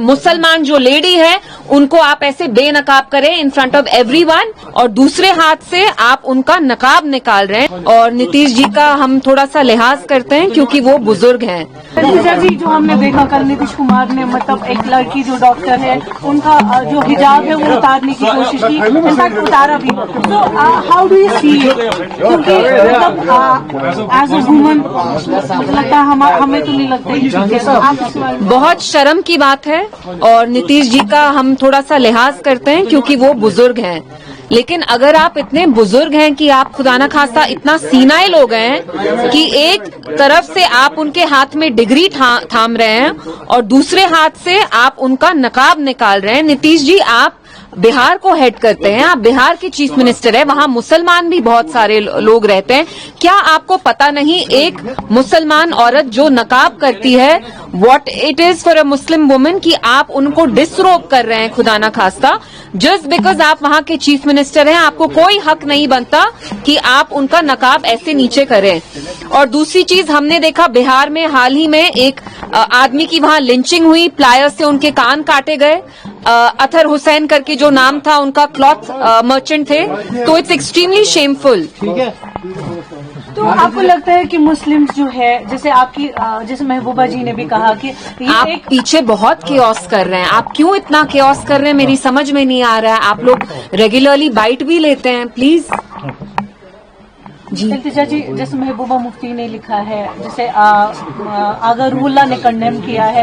मुसलमान जो लेडी है उनको आप ऐसे बेनकाब करें इन फ्रंट ऑफ एवरीवन, और दूसरे हाथ से आप उनका नकाब निकाल रहे हैं। और नीतीश जी का हम थोड़ा सा लिहाज करते हैं क्योंकि वो बुजुर्ग हैं। जी, जो हमने देखा कल नीतीश कुमार ने मतलब एक लड़की जो डॉक्टर है उनका जो हिजाब है वो उतारने की कोशिश की, इनफैक्ट उतारा भी। तो how do you see it? क्योंकि मतलब एज अ वुमन लगता है हमें तो नहीं लगता। बहुत शर्म की बात है और नीतीश जी का हम थोड़ा सा लिहाज करते हैं क्योंकि वो बुजुर्ग हैं। लेकिन अगर आप इतने बुजुर्ग हैं कि आप खुदा न खास्ता इतना सीनाइल हो गए हैं कि एक तरफ से आप उनके हाथ में डिग्री थाम रहे हैं और दूसरे हाथ से आप उनका नकाब निकाल रहे हैं। नीतीश जी, आप बिहार को हेड करते हैं, आप बिहार के चीफ मिनिस्टर हैं, वहां मुसलमान भी बहुत सारे लोग रहते हैं। क्या आपको पता नहीं एक मुसलमान औरत जो नकाब करती है what it is for a Muslim woman, कि आप उनको डिसरोब कर रहे हैं खुदा न खास्ता जस्ट बिकॉज आप वहां के चीफ मिनिस्टर हैं। आपको कोई हक नहीं बनता कि आप उनका नकाब ऐसे नीचे करें। और दूसरी चीज, हमने देखा बिहार में हाल ही में एक आदमी की वहां लिंचिंग हुई, प्लायर से उनके कान काटे गए। अतर हुसैन करके जो नाम था उनका, क्लॉथ मर्चेंट थे। तो इट्स एक्सट्रीमली शेमफुल। ठीक है। तो आपको लगता है कि मुस्लिम्स जो है, जैसे आपकी जैसे महबूबा जी ने भी कहा कि आप पीछे बहुत केओस कर रहे हैं, आप क्यों इतना केओस कर रहे हैं मेरी समझ में नहीं आ रहा है। आप लोग रेगुलरली बाइट भी लेते हैं, प्लीज। इल्तिजा जी, जैसे महबूबा मुफ्ती ने लिखा है, जैसे आगा रूहुल्लाह ने कंडेम किया है,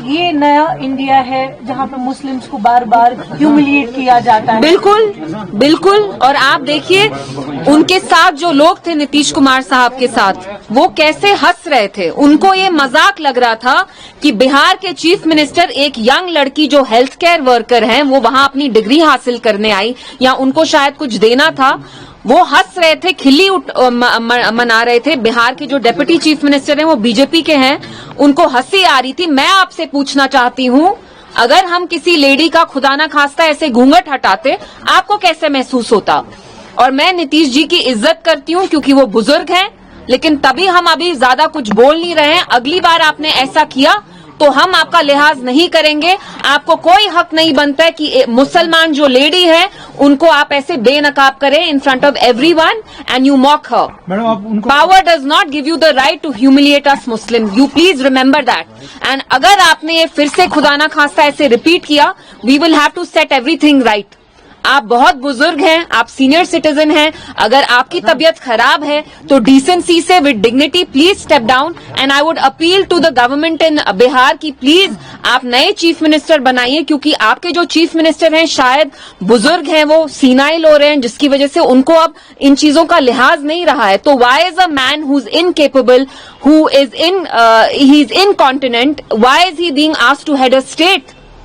ये नया इंडिया है जहाँ पे मुस्लिम्स को बार बार ह्यूमिलिएट किया जाता है। बिल्कुल बिल्कुल। और आप देखिए उनके साथ जो लोग थे नीतीश कुमार साहब के साथ, वो कैसे हंस रहे थे। उनको ये मजाक लग रहा था कि बिहार के चीफ मिनिस्टर एक यंग लड़की जो हेल्थ केयर वर्कर हैं, वो वहां अपनी डिग्री हासिल करने आई या उनको शायद कुछ देना था, वो हंस रहे थे, खिल्ली मना रहे थे। बिहार के जो डेप्यूटी चीफ मिनिस्टर हैं वो बीजेपी के हैं, उनको हंसी आ रही थी। मैं आपसे पूछना चाहती हूँ, अगर हम किसी लेडी का खुदा ना खास्ता ऐसे घूंघट हटाते, आपको कैसे महसूस होता? और मैं नीतीश जी की इज्जत करती हूँ क्योंकि वो बुजुर्ग हैं, लेकिन तभी हम अभी ज्यादा कुछ बोल नहीं रहे हैं। अगली बार आपने ऐसा किया तो हम आपका लिहाज नहीं करेंगे। आपको कोई हक नहीं बनता है कि मुसलमान जो लेडी है उनको आप ऐसे बेनकाब करें in front of everyone and you mock her. Madam, आप उनको power does not give you the right to humiliate us Muslim, you please remember that. And अगर आपने ये फिर से खुदा ना खास्ता ऐसे रिपीट किया, we will have to set everything right. आप बहुत बुजुर्ग हैं, आप सीनियर सिटीजन हैं, अगर आपकी तबीयत खराब है तो डिसेंसी से with dignity please step down. And I would appeal to the government in Bihar की प्लीज आप नए चीफ मिनिस्टर बनाइए, क्योंकि आपके जो चीफ मिनिस्टर हैं शायद बुजुर्ग हैं, वो सीनाइल हो रहे हैं, जिसकी वजह से उनको अब इन चीजों का लिहाज नहीं रहा है। तो why is a man who is incapable, who is incontinent, why is he being asked to head a state?